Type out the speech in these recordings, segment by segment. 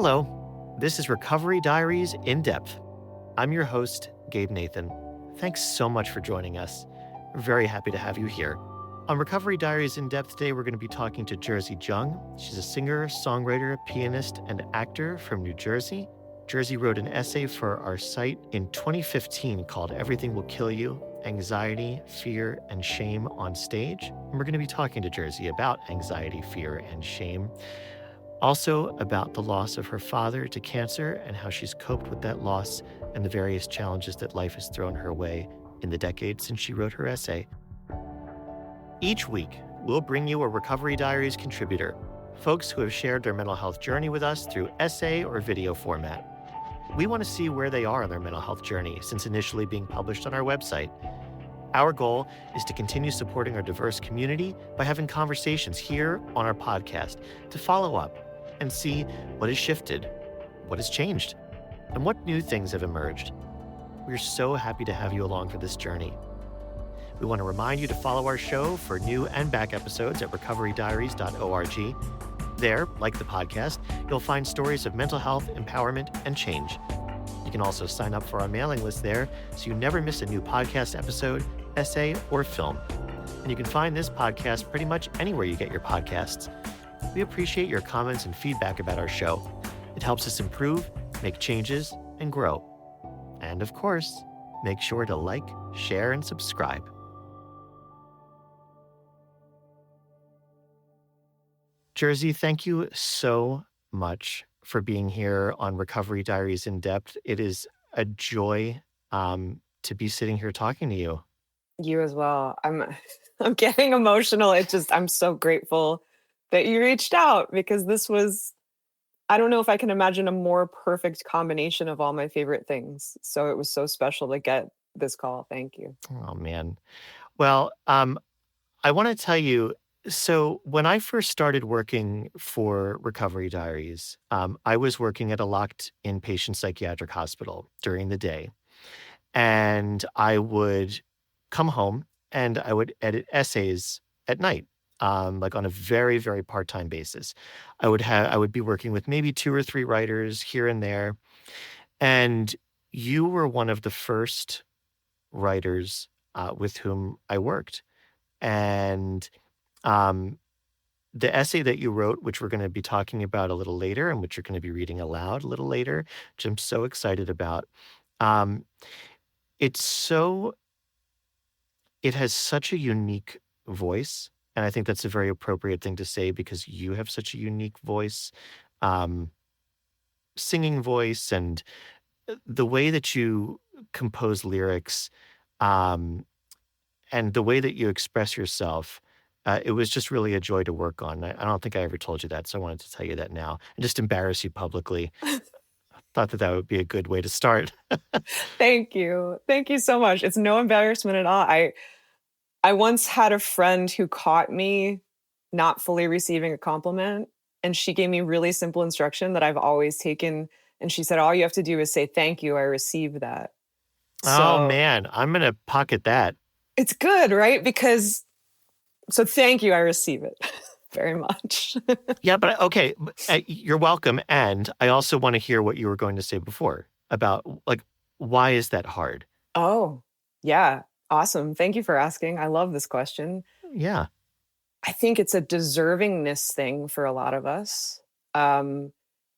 Hello, this is Recovery Diaries in Depth. I'm your host, Gabe Nathan. Thanks so much for joining us. We're very happy to have you here. On Recovery Diaries in Depth today, we're going to be talking to Jerzy Jung. She's a singer, songwriter, pianist, and actor from New Jersey. Jerzy wrote an essay for our site in 2015 called Everything Will Kill You: Anxiety, Fear, and Shame on Stage. And we're going to be talking to Jerzy about anxiety, fear, and shame. Also about the loss of her father to cancer and how she's coped with that loss and the various challenges that life has thrown her way in the decades since she wrote her essay. Each week, we'll bring you a Recovery Diaries contributor, folks who have shared their mental health journey with us through essay or video format. We want to see where they are on their mental health journey since initially being published on our website. Our goal is to continue supporting our diverse community by having conversations here on our podcast to follow up and see what has shifted, what has changed, and what new things have emerged. We're so happy to have you along for this journey. We want to remind you to follow our show for new and back episodes at recoverydiaries.org. There, like the podcast, you'll find stories of mental health, empowerment, and change. You can also sign up for our mailing list there so you never miss a new podcast episode, essay, or film. And you can find this podcast pretty much anywhere you get your podcasts. We appreciate your comments and feedback about our show. It helps us improve, make changes, and grow. And of course, make sure to like, share, and subscribe. Jerzy, thank you so much for being here on Recovery Diaries in Depth. It is a joy to be sitting here talking to you. You as well. I'm getting emotional. I'm so grateful that you reached out because this was, I don't know if I can imagine a more perfect combination of all my favorite things. So it was so special to get this call. Thank you. Oh, man. Well, I want to tell you, so when I first started working for Recovery Diaries, I was working at a locked inpatient psychiatric hospital during the day. And I would come home and I would edit essays at night. Like on a very, very part-time basis. I would be working with maybe 2 or 3 writers here and there. And you were one of the first writers with whom I worked. And the essay that you wrote, which we're going to be talking about a little later and which you're going to be reading aloud a little later, which I'm so excited about. It has such a unique voice. And I think that's a very appropriate thing to say because you have such a unique voice, singing voice, and the way that you compose lyrics, and the way that you express yourself. It was just really a joy to work on. I don't think I ever told you that, so I wanted to tell you that now and just embarrass you publicly. Thought that would be a good way to start. Thank you. Thank you so much. It's no embarrassment at all. I once had a friend who caught me not fully receiving a compliment, and she gave me really simple instruction that I've always taken. And she said, all you have to do is say, thank you, I received that. Oh, man, I'm going to pocket that. It's good, right? So thank you, I receive it very much. Yeah, but okay, you're welcome. And I also want to hear what you were going to say before about, like, why is that hard? Oh, yeah. Awesome. Thank you for asking. I love this question. Yeah. I think it's a deservingness thing for a lot of us.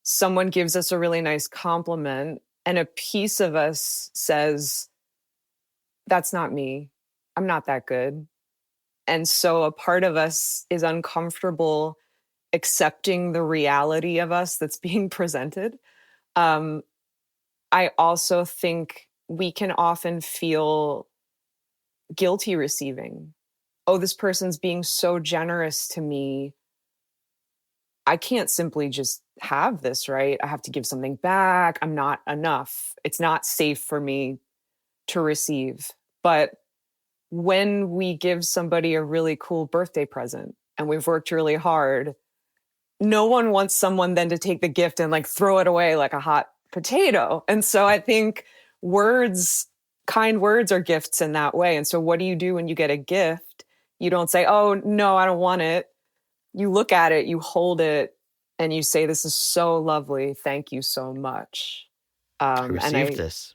Someone gives us a really nice compliment and a piece of us says, that's not me. I'm not that good. And so a part of us is uncomfortable accepting the reality of us that's being presented. I also think we can often feel guilty receiving. Oh, this person's being so generous to me. I can't simply just have this, right? I have to give something back. I'm not enough. It's not safe for me to receive. But when we give somebody a really cool birthday present and we've worked really hard, no one wants someone then to take the gift and like throw it away like a hot potato. And so I think kind words are gifts in that way. And so what do you do when you get a gift? You don't say, oh, no, I don't want it. You look at it, you hold it, and you say, this is so lovely, thank you so much. I And received this.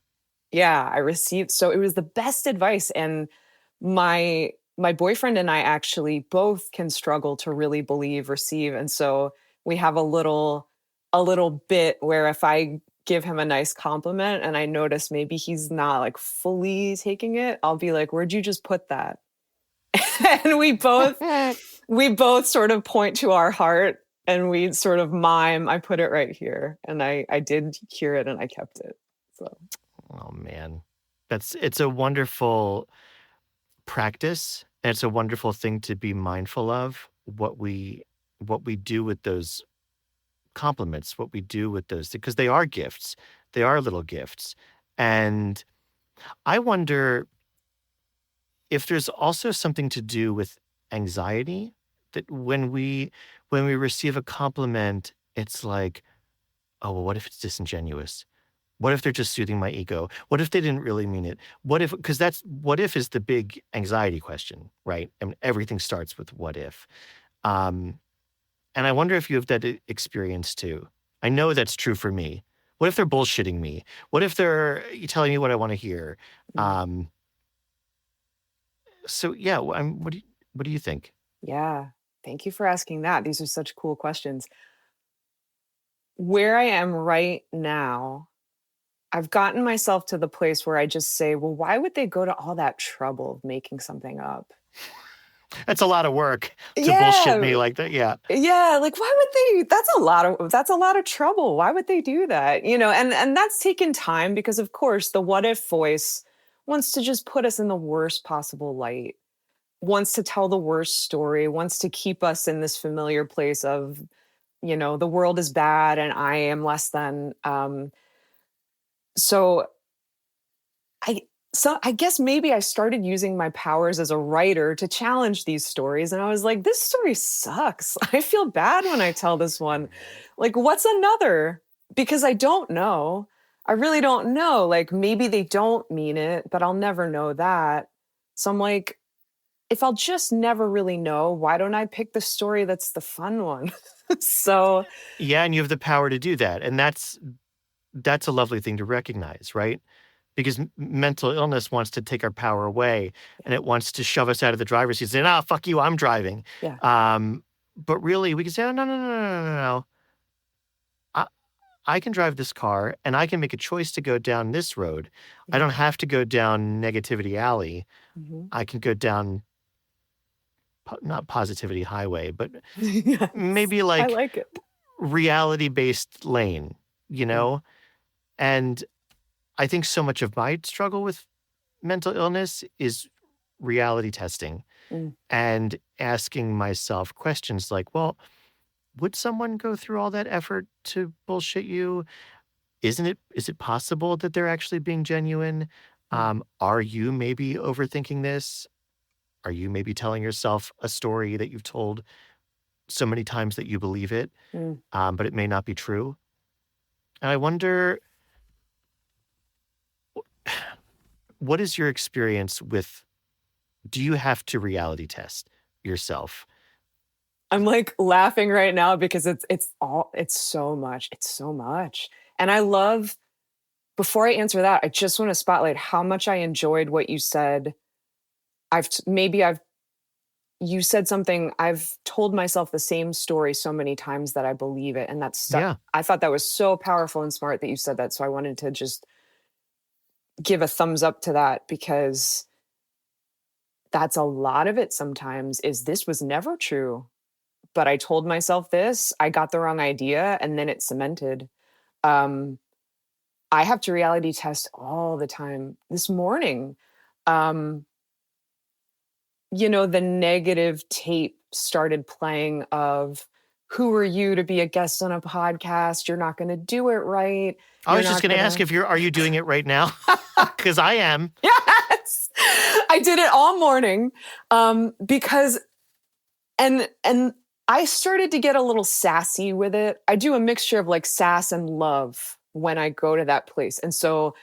I received, so it was the best advice. And my boyfriend and I actually both can struggle to really believe, receive. And so we have a little bit where if I give him a nice compliment and I notice maybe he's not like fully taking it, I'll be like, where'd you just put that? And we both sort of point to our heart and we sort of mime, I put it right here. And I did hear it and I kept it. So Oh man. It's a wonderful practice, and it's a wonderful thing to be mindful of what we do with those compliments, what we do with those, because they are gifts. They are little gifts. And I wonder if there's also something to do with anxiety, that when we receive a compliment, it's like, oh, well, what if it's disingenuous? What if they're just soothing my ego? What if they didn't really mean it? What if, because that's, what if is the big anxiety question, right? And everything starts with what if. And I wonder if you have that experience too. I know that's true for me. What if they're bullshitting me? What if they're telling me what I want to hear? So yeah, what do you think? yeah, thank you for asking that. These are such cool questions. Where I am right now, I've gotten myself to the place where I just say, well, why would they go to all that trouble of making something up? That's a lot of work to bullshit me Yeah. like that. Yeah. Yeah, like why would they? That's a lot of trouble. Why would they do that? And that's taken time because of course the what if voice wants to just put us in the worst possible light, wants to tell the worst story, wants to keep us in this familiar place of, the world is bad and I am less than. So I guess maybe I started using my powers as a writer to challenge these stories. And I was like, this story sucks. I feel bad when I tell this one. Like, what's another? Because I don't know. I really don't know. Like, maybe they don't mean it, but I'll never know that. So I'm like, if I'll just never really know, why don't I pick the story that's the fun one? So, Yeah, and you have the power to do that. And that's a lovely thing to recognize, right? Because mental illness wants to take our power away, and it wants to shove us out of the driver's seat and say, "Ah, fuck you, I'm driving." yeah. But really, we can say, "Oh, no, no, no, no, no, no, no. I can drive this car, and I can make a choice to go down this road. I don't have to go down negativity alley. Mhm. I can go down not positivity highway, but Yes. maybe I like like it. reality-based lane, you know? And I think so much of my struggle with mental illness is reality testing Mm. and asking myself questions like, well, would someone go through all that effort to bullshit you? Is it possible that they're actually being genuine? Are you maybe overthinking this? Are you maybe telling yourself a story that you've told so many times that you believe it, Mm. but it may not be true? And I wonder, what is your experience with, do you have to reality test yourself? I'm like laughing right now because it's so much. It's so much. And I love, before I answer that, I just want to spotlight how much I enjoyed what you said. Maybe you said something, I've told myself the same story so many times that I believe it. And that's stuck. Yeah. I thought that was so powerful and smart that you said that. So I wanted to just give a thumbs up to that because that's a lot of it sometimes is this was never true. But I told myself this, I got the wrong idea, and then it cemented. Um, I have to reality test all the time. This morning, um, the negative tape started playing of who are you to be a guest on a podcast? You're not going to do it right. I was just going to ask if are you doing it right now? Because I am. Yes, I did it all morning because, and I started to get a little sassy with it. I do a mixture of like sass and love when I go to that place. And so,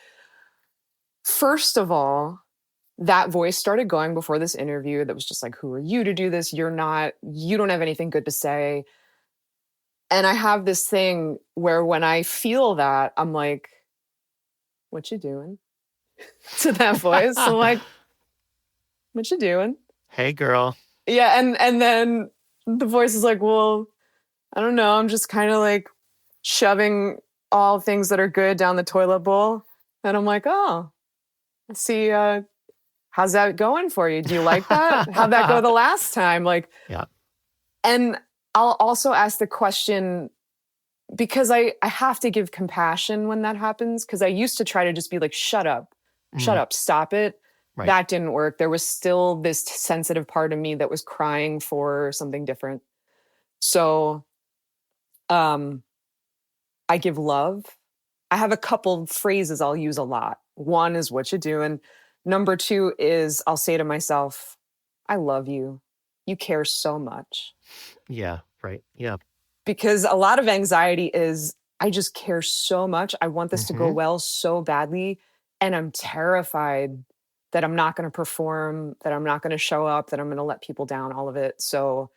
first of all, that voice started going before this interview that was just like, who are you to do this? You don't have anything good to say. And I have this thing where when I feel that, I'm like, what you doing? To that voice. I'm like, what you doing? Hey, girl. Yeah. And then the voice is like, well, I don't know. I'm just kind of like shoving all things that are good down the toilet bowl. And I'm like, oh, I see. How's that going for you? Do you like that? How'd that go the last time? Like, Yeah. and I'll also ask the question because I have to give compassion when that happens. Cause I used to try to just be like, shut up, stop it. Right. That didn't work. There was still this sensitive part of me that was crying for something different. So, I give love. I have a couple phrases I'll use a lot. One is what you doing. Number two is I'll say to myself, I love you. You care so much. Yeah. Right. Yeah. Because a lot of anxiety is I just care so much. I want this to go well so badly. And I'm terrified that I'm not going to perform, that I'm not going to show up, that I'm going to let people down, all of it. So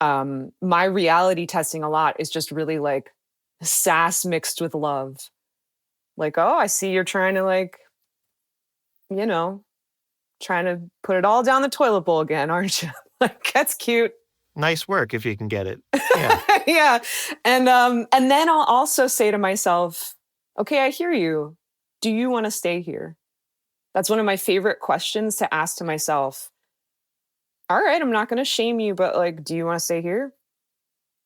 my reality testing a lot is just really like sass mixed with love. Like, oh, I see you're trying to like, you know, trying to put it all down the toilet bowl again, aren't you? Like, that's cute. Nice work if you can get it. Yeah. Yeah. And then I'll also say to myself, okay, I hear you. Do you want to stay here? That's one of my favorite questions to ask to myself. All right, I'm not going to shame you, but like, do you want to stay here?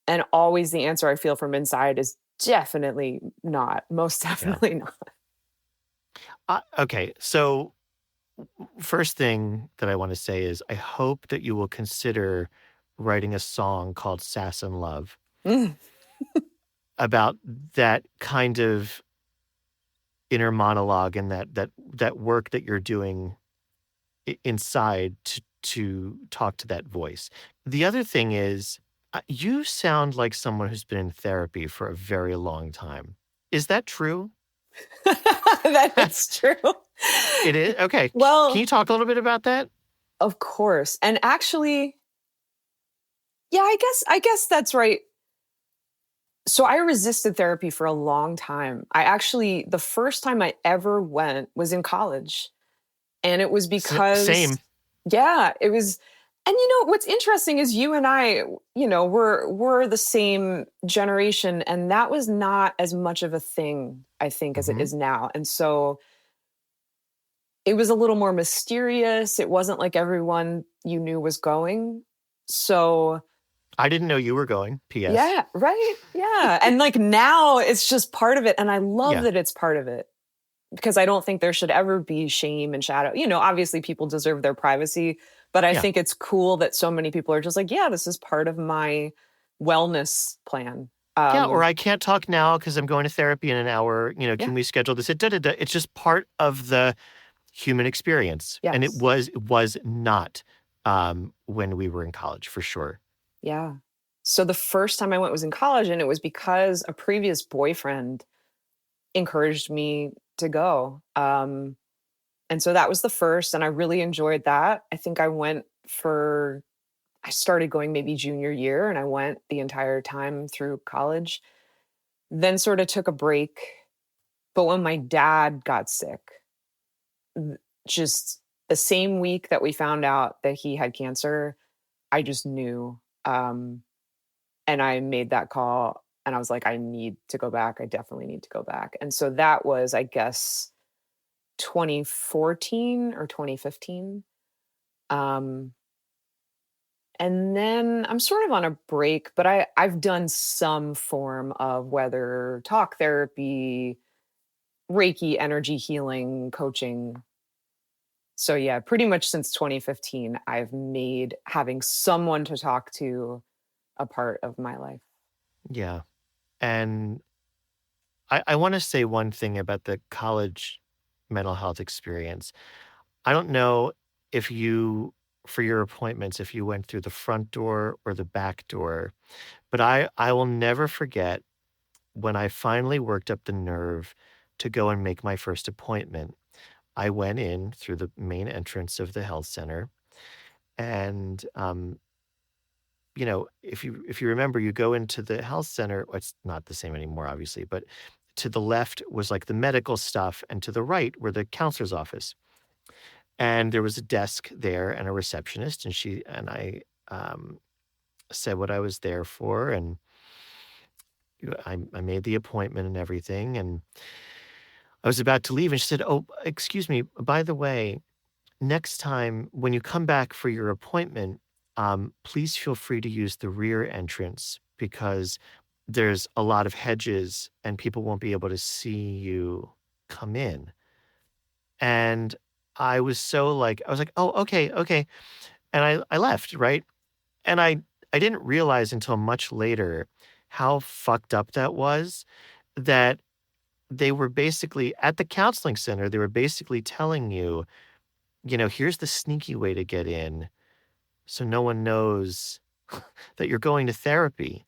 And always the answer I feel from inside is definitely not. Most definitely not. Okay. So first thing that I want to say is I hope that you will consider writing a song called Sass and Love about that kind of inner monologue and that work that you're doing inside to talk to that voice. The other thing is you sound like someone who's been in therapy for a very long time. Is that true? That is true. It is? Okay. Well, can you talk a little bit about that? Of course. And actually, yeah, I guess that's right. So I resisted therapy for a long time. The first time I ever went was in college. And it was because Same. Yeah, it was. And what's interesting is you and I, we're the same generation, and that was not as much of a thing, I think, as it is now. And so it was a little more mysterious. It wasn't like everyone you knew was going. So I didn't know you were going. P.S. yeah, right. Yeah. And like now it's just part of it. And I love that it's part of it because I don't think there should ever be shame and shadow. Obviously people deserve their privacy, but I think it's cool that so many people are just like, yeah, this is part of my wellness plan. Or I can't talk now because I'm going to therapy in an hour. Can we schedule this? It's just part of the human experience. Yes. And it was not when we were in college, for sure. Yeah. So the first time I went was in college, and it was because a previous boyfriend encouraged me to go. And so that was the first, and I really enjoyed that. I think I started going maybe junior year, and I went the entire time through college, then sort of took a break. But when my dad got sick, just the same week that we found out that he had cancer, I just knew. And I made that call, and I was like, I need to go back. I definitely need to go back. And so that was, I guess, 2014 or 2015. And then I'm sort of on a break, but I've done some form of whether talk therapy, Reiki, energy healing, coaching. So yeah, pretty much since 2015, I've made having someone to talk to a part of my life. Yeah. And I want to say one thing about the college mental health experience. I don't know if you, for your appointments, if you went through the front door or the back door, but I will never forget when I finally worked up the nerve to go and make my first appointment. I went in through the main entrance of the health center, and if you remember, you go into the health center. Well, it's not the same anymore, obviously, but to the left was like the medical stuff, and to the right were the counselor's office. And there was a desk there and a receptionist, and I said what I was there for, and I made the appointment and everything, and I was about to leave, and she said, "Oh, excuse me, by the way, next time when you come back for your appointment, please feel free to use the rear entrance because there's a lot of hedges and people won't be able to see you come in." And I was like, "Oh, okay, okay." And I left, right? And I didn't realize until much later how fucked up that was, that they were basically at the counseling center, they were basically telling you, here's the sneaky way to get in so no one knows that you're going to therapy,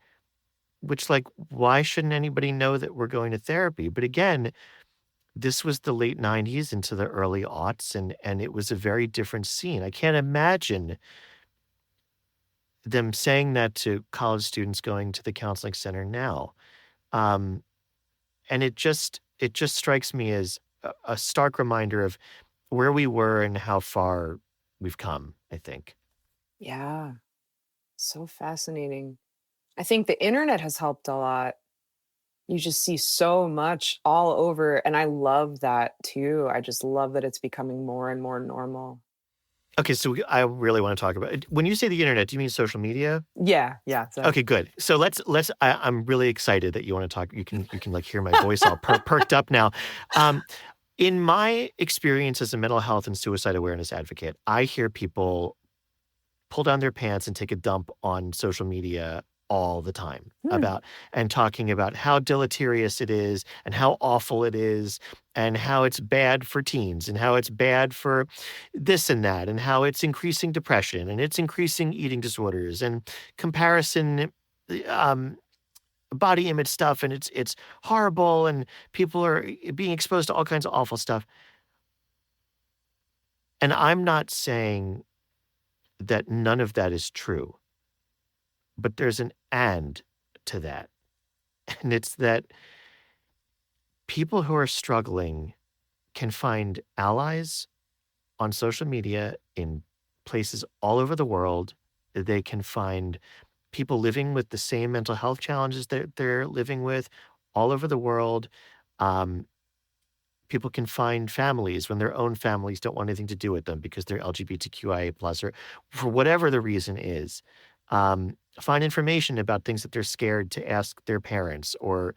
which, like, why shouldn't anybody know that we're going to therapy? But again, this was the late 90s into the early aughts, and it was a very different scene. I can't imagine them saying that to college students going to the counseling center now. Um, and it just strikes me as a stark reminder of where we were and how far we've come, I think. Yeah, so fascinating. I think the internet has helped a lot. You just see so much all over, and I love that too. I just love that it's becoming more and more normal. Okay, so I really want to talk about it. When you say the internet, do you mean social media? Yeah, yeah, sorry. Okay, good. So I'm really excited that you want to talk. You can like hear my voice all perked up now. Um, in my experience as a mental health and suicide awareness advocate, I hear people pull down their pants and take a dump on social media all the time Hmm. about and talking about how deleterious it is and how awful it is and how it's bad for teens and how it's bad for this and that and how it's increasing depression and it's increasing eating disorders and comparison, um body image stuff, and it's horrible, and people are being exposed to all kinds of awful stuff. And I'm not saying that none of that is true, but there's an "and" to that, and it's that people who are struggling can find allies on social media in places all over the world. They can find people living with the same mental health challenges that they're living with all over the world. Um, People can find families when their own families don't want anything to do with them because they're LGBTQIA plus, or for whatever the reason is. Find information about things that they're scared to ask their parents or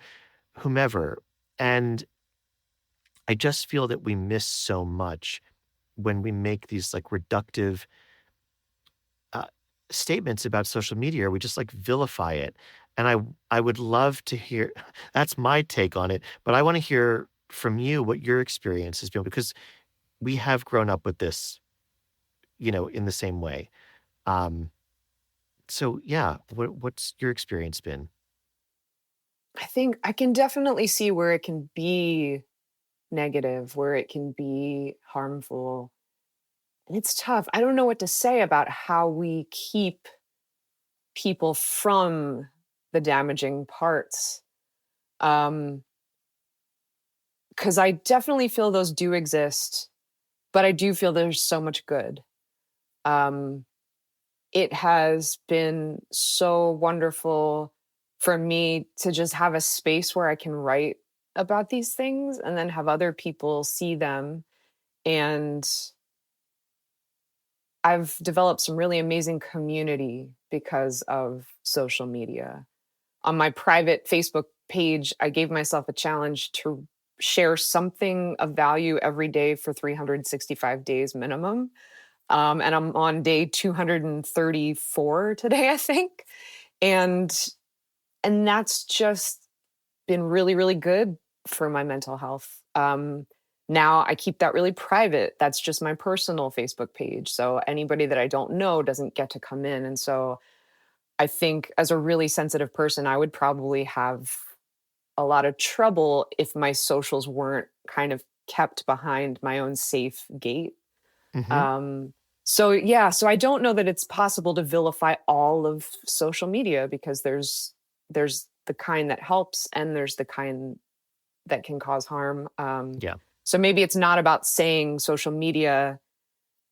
whomever. And I just feel that we miss so much when we make these like reductive uh, statements about social media, or we just like vilify it. And I would love to hear that's my take on it, but I want to hear from you what your experience has been, because we have grown up with this, in the same way. Um, so yeah, what's your experience been? I think I can definitely see where it can be negative, where it can be harmful. And it's tough. I don't know what to say about how we keep people from the damaging parts. Um, because I definitely feel those do exist, but I do feel there's so much good. Um, it has been so wonderful for me to just have a space where I can write about these things and then have other people see them. And I've developed some really amazing community because of social media. On my private Facebook page, I gave myself a challenge to share something of value every day for 365 days minimum. And I'm on day 234 today, I think. And and that's just been really, really good for my mental health. Now I keep that really private. That's just my personal Facebook page. So anybody that I don't know doesn't get to come in. And so I think as a really sensitive person, I would probably have a lot of trouble if my socials weren't kind of kept behind my own safe gate. Hmm. Um, So I don't know that it's possible to vilify all of social media, because there's the kind that helps and there's the kind that can cause harm. Yeah. So maybe it's not about saying social media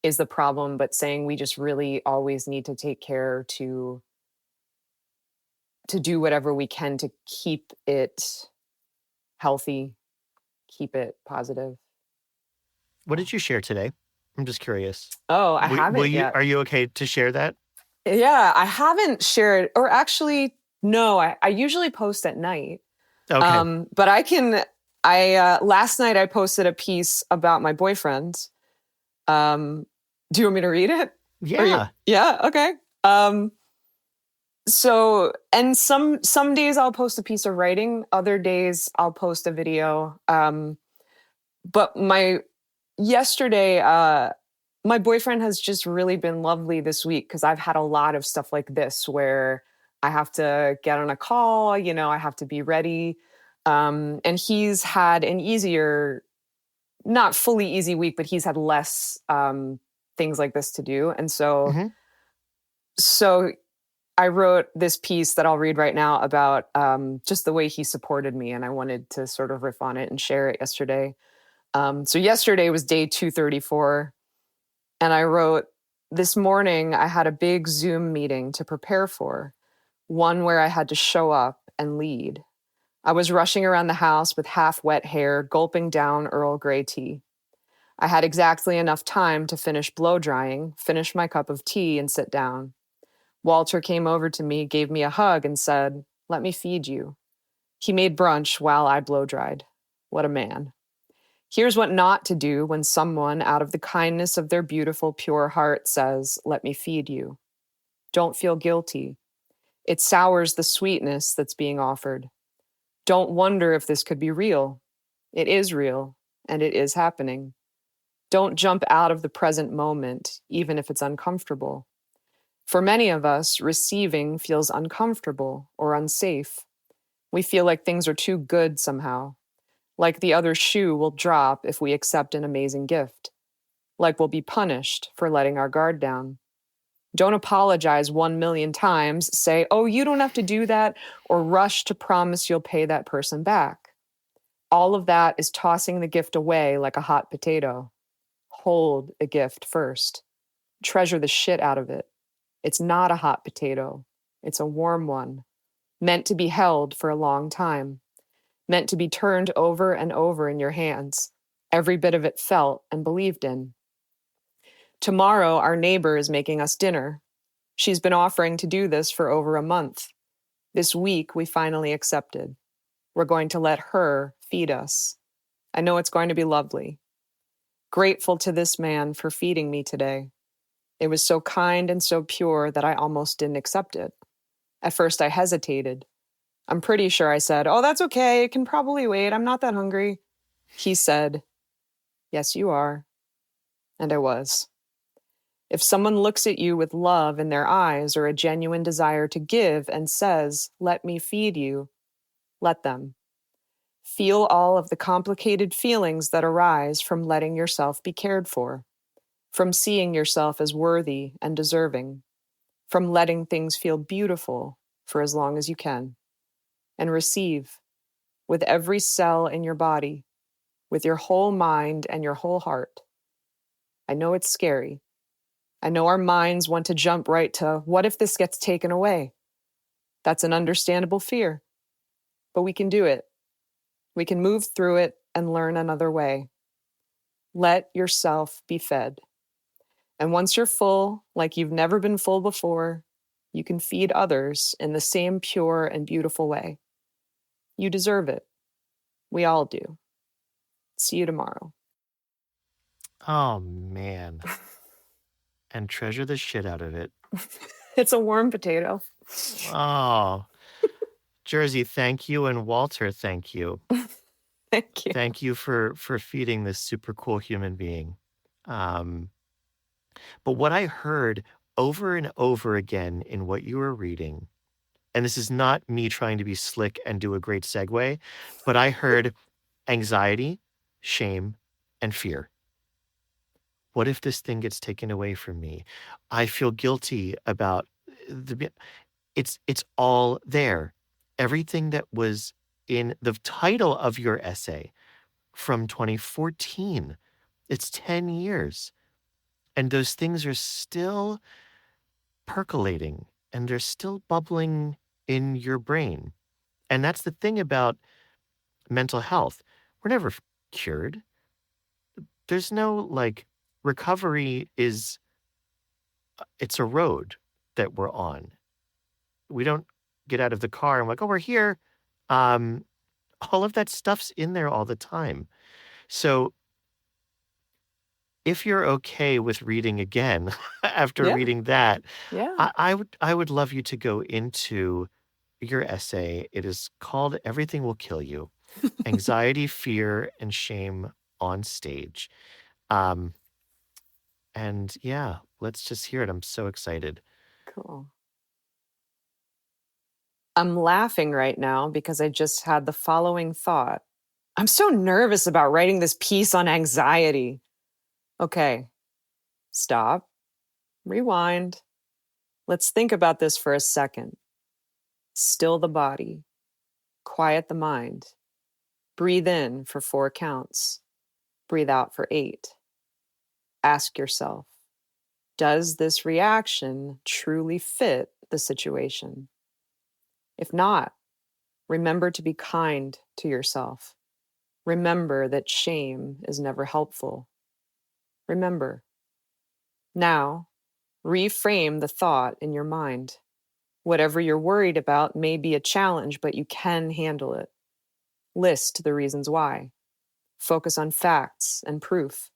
is the problem, but saying we just really always need to take care to do whatever we can to keep it healthy, keep it positive. What did you share today? I'm just curious. Oh, I Will haven't you? yet. Are you okay to share that? Yeah, I haven't shared, or actually, no, I usually post at night. Okay. But last night I posted a piece about my boyfriend. Do you want me to read it? Yeah. Yeah, okay. So, and some days I'll post a piece of writing, other days I'll post a video. But yesterday, my boyfriend has just really been lovely this week, because I've had a lot of stuff like this where I have to get on a call, I have to be ready. And he's had an easier, not fully easy week, but he's had less things like this to do. And so, hmm so I wrote this piece that I'll read right now about just the way he supported me. And I wanted to sort of riff on it and share it yesterday. So yesterday was day 234. And I wrote, this morning I had a big Zoom meeting to prepare for, one where I had to show up and lead. I was rushing around the house with half wet hair, gulping down Earl Grey tea. I had exactly enough time to finish blow drying, finish my cup of tea, and sit down. Walter came over to me, gave me a hug, and said, "Let me feed you." He made brunch while I blow dried. What a man. Here's what not to do when someone, out of the kindness of their beautiful, pure heart, says, "Let me feed you." Don't feel guilty. It sours the sweetness that's being offered. Don't wonder if this could be real. It is real, and it is happening. Don't jump out of the present moment, even if it's uncomfortable. For many of us, receiving feels uncomfortable or unsafe. We feel like things are too good somehow, like the other shoe will drop if we accept an amazing gift, like we'll be punished for letting our guard down. Don't apologize 1 million times, say, "Oh, you don't have to do that," or rush to promise you'll pay that person back. All of that is tossing the gift away like a hot potato. Hold a gift first. Treasure the shit out of it. It's not a hot potato. It's a warm one, meant to be held for a long time, meant to be turned over and over in your hands, every bit of it felt and believed in. Tomorrow, our neighbor is making us dinner. She's been offering to do this for over a month. This week, we finally accepted. We're going to let her feed us. I know it's going to be lovely. Grateful to this man for feeding me today. It was so kind and so pure that I almost didn't accept it. At first, I hesitated. I'm pretty sure I said, "Oh, that's okay. It can probably wait. I'm not that hungry." He said, "Yes, you are." And I was. If someone looks at you with love in their eyes or a genuine desire to give and says, "Let me feed you," let them. Feel all of the complicated feelings that arise from letting yourself be cared for, from seeing yourself as worthy and deserving, from letting things feel beautiful for as long as you can, and receive with every cell in your body, with your whole mind and your whole heart. I know it's scary. I know our minds want to jump right to, what if this gets taken away? That's an understandable fear, but we can do it. We can move through it and learn another way. Let yourself be fed. And once you're full, like you've never been full before, you can feed others in the same pure and beautiful way. You deserve it. We all do. See you tomorrow. Oh man. And treasure the shit out of it. It's a warm potato. Oh, Jerzy, thank you, and Walter, thank you. Thank you. Thank you for feeding this super cool human being. Um, but what I heard over and over again in what you were reading, and this is not me trying to be slick and do a great segue, but I heard anxiety, shame, and fear. What if this thing gets taken away from me? I feel guilty about the it's all there. Everything that was in the title of your essay from 2014. It's 10 years. And those things are still percolating and they're still bubbling in your brain. And that's the thing about mental health. We're never cured. There's no like recovery is it's a road that we're on. We don't get out of the car and like, oh, we're here. Um, all of that stuff's in there all the time. So if you're okay with reading again after Yeah. reading that, Yeah. I would love you to go into your essay. It is called Everything Will Kill You: Anxiety, Fear, and Shame on Stage. Um, and yeah, let's just hear it. I'm so excited. Cool. I'm laughing right now because I just had the following thought. I'm so nervous about writing this piece on anxiety. Okay, stop, rewind. Let's think about this for a second. Still the body, quiet the mind. Breathe in for 4 counts. Breathe out for 8. Ask yourself, does this reaction truly fit the situation? If not, remember to be kind to yourself. Remember that shame is never helpful. Remember. Now, reframe the thought in your mind. Whatever you're worried about may be a challenge, but you can handle it. List the reasons why. Focus on facts and proof.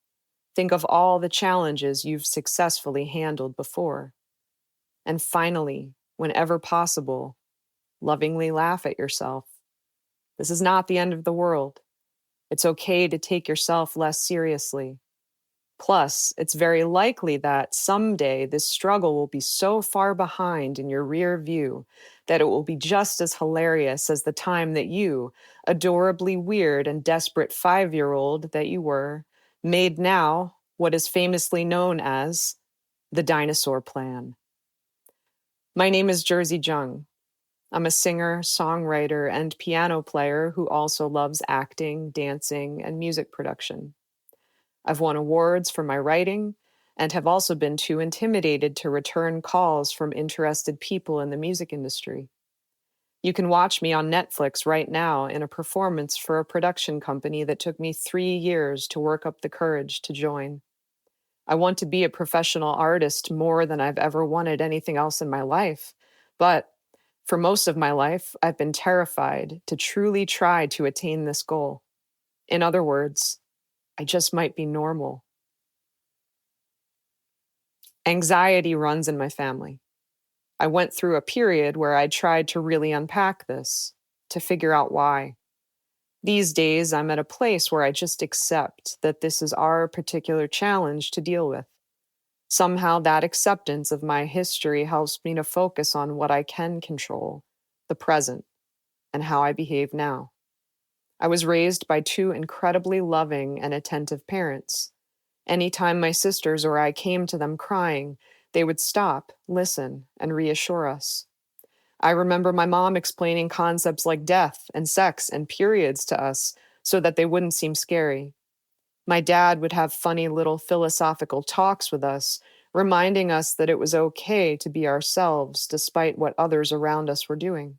Think of all the challenges you've successfully handled before. And finally, whenever possible, lovingly laugh at yourself. This is not the end of the world. It's okay to take yourself less seriously. Plus, it's very likely that someday this struggle will be so far behind in your rear view that it will be just as hilarious as the time that you, adorably weird and desperate 5-year-old that you were, made now what is famously known as the dinosaur plan. My name is Jerzy Jung. I'm a singer, songwriter, and piano player who also loves acting, dancing, and music production. I've won awards for my writing and have also been too intimidated to return calls from interested people in the music industry. You can watch me on Netflix right now in a performance for a production company that took me 3 years to work up the courage to join. I want to be a professional artist more than I've ever wanted anything else in my life, but for most of my life, I've been terrified to truly try to attain this goal. In other words, I just might be normal. Anxiety runs in my family. I went through a period where I tried to really unpack this, to figure out why. These days, I'm at a place where I just accept that this is our particular challenge to deal with. Somehow, that acceptance of my history helps me to focus on what I can control, the present, and how I behave now. I was raised by 2 incredibly loving and attentive parents. Anytime my sisters or I came to them crying, they would stop, listen, and reassure us. I remember my mom explaining concepts like death and sex and periods to us so that they wouldn't seem scary. My dad would have funny little philosophical talks with us, reminding us that it was okay to be ourselves despite what others around us were doing.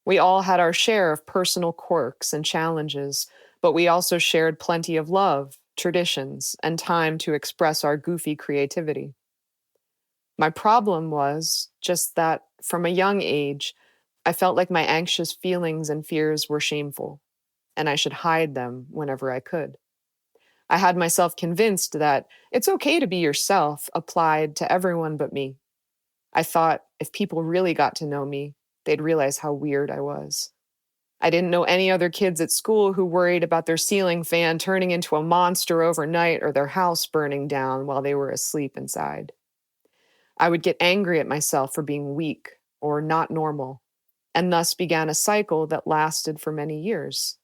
We all had our share of personal quirks and challenges, but we also shared plenty of love, traditions, and time to express our goofy creativity. My problem was just that from a young age, I felt like my anxious feelings and fears were shameful, and I should hide them whenever I could. I had myself convinced that it's okay to be yourself applied to everyone but me. I thought if people really got to know me, they'd realize how weird I was. I didn't know any other kids at school who worried about their ceiling fan turning into a monster overnight or their house burning down while they were asleep inside. I would get angry at myself for being weak or not normal, and thus began a cycle that lasted for many years.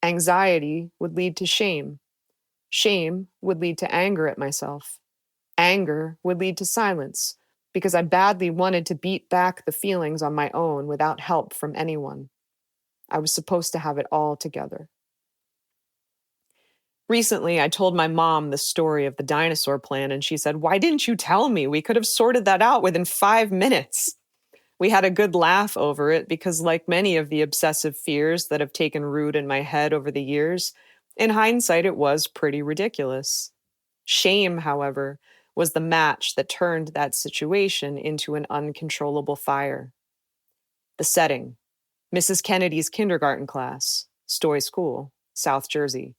Anxiety would lead to shame. Shame would lead to anger at myself. Anger would lead to silence because I badly wanted to beat back the feelings on my own without help from anyone. I was supposed to have it all together. Recently, I told my mom the story of the dinosaur plan, and she said, "Why didn't you tell me? We could have sorted that out within 5 minutes." We had a good laugh over it because, like many of the obsessive fears that have taken root in my head over the years, in hindsight, it was pretty ridiculous. Shame, however, was the match that turned that situation into an uncontrollable fire. The setting: Mrs. Kennedy's kindergarten class, Stoy School, South Jersey.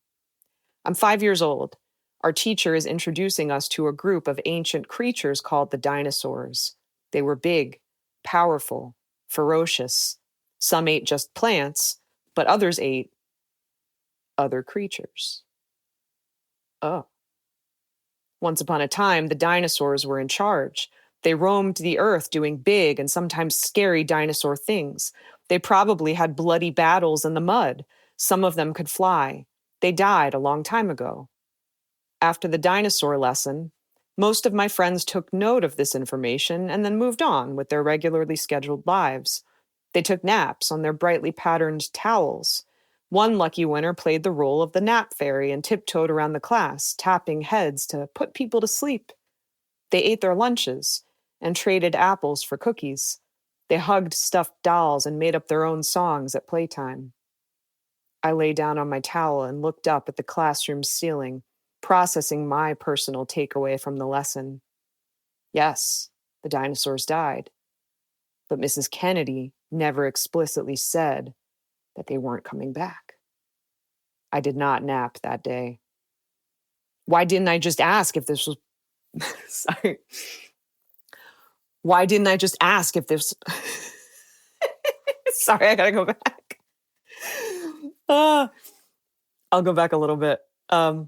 I'm 5 years old. Our teacher is introducing us to a group of ancient creatures called the dinosaurs. They were big, powerful, ferocious. Some ate just plants, but others ate other creatures. Oh. Once upon a time, the dinosaurs were in charge. They roamed the earth doing big and sometimes scary dinosaur things. They probably had bloody battles in the mud. Some of them could fly. They died a long time ago. After the dinosaur lesson, most of my friends took note of this information and then moved on with their regularly scheduled lives. They took naps on their brightly patterned towels. One lucky winner played the role of the nap fairy and tiptoed around the class, tapping heads to put people to sleep. They ate their lunches and traded apples for cookies. They hugged stuffed dolls and made up their own songs at playtime. I lay down on my towel and looked up at the classroom's ceiling, processing my personal takeaway from the lesson. Yes, the dinosaurs died, but Mrs. Kennedy never explicitly said that they weren't coming back. I did not nap that day. Why didn't I just ask if this was... Sorry. Why didn't I just ask if this... Sorry, I gotta go back. I'll go back a little bit. I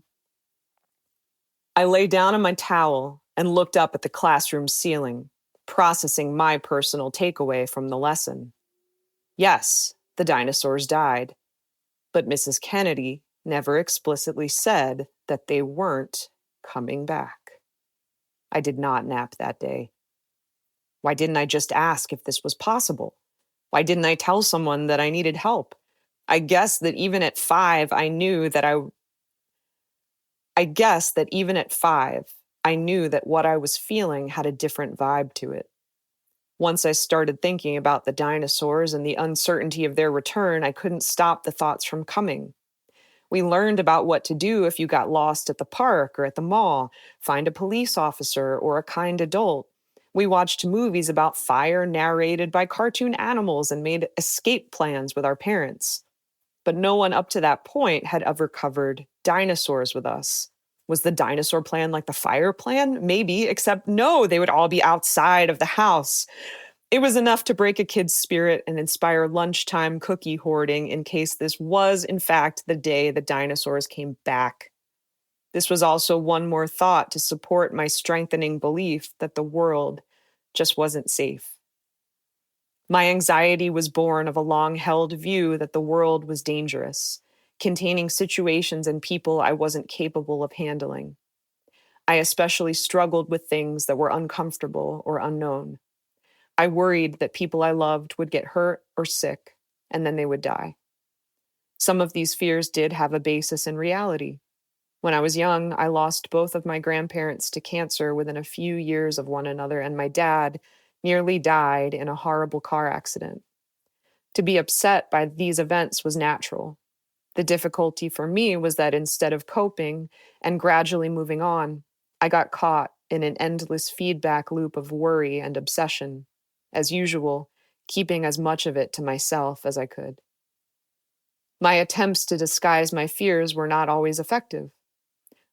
lay down on my towel and looked up at the classroom ceiling, processing my personal takeaway from the lesson. Yes, the dinosaurs died, but Mrs. Kennedy never explicitly said that they weren't coming back. I did not nap that day. Why didn't I just ask if this was possible? Why didn't I tell someone that I needed help? I guess that even at 5, I knew that what I was feeling had a different vibe to it. Once I started thinking about the dinosaurs and the uncertainty of their return, I couldn't stop the thoughts from coming. We learned about what to do if you got lost at the park or at the mall, find a police officer or a kind adult. We watched movies about fire narrated by cartoon animals and made escape plans with our parents. But no one up to that point had ever covered dinosaurs with us. Was the dinosaur plan like the fire plan? Maybe, except no, they would all be outside of the house. It was enough to break a kid's spirit and inspire lunchtime cookie hoarding in case this was, in fact, the day the dinosaurs came back. This was also one more thought to support my strengthening belief that the world just wasn't safe. My anxiety was born of a long-held view that the world was dangerous, containing situations and people I wasn't capable of handling. I especially struggled with things that were uncomfortable or unknown. I worried that people I loved would get hurt or sick, and then they would die. Some of these fears did have a basis in reality. When I was young, I lost both of my grandparents to cancer within a few years of one another, and my dad nearly died in a horrible car accident. To be upset by these events was natural. The difficulty for me was that instead of coping and gradually moving on, I got caught in an endless feedback loop of worry and obsession, as usual, keeping as much of it to myself as I could. My attempts to disguise my fears were not always effective.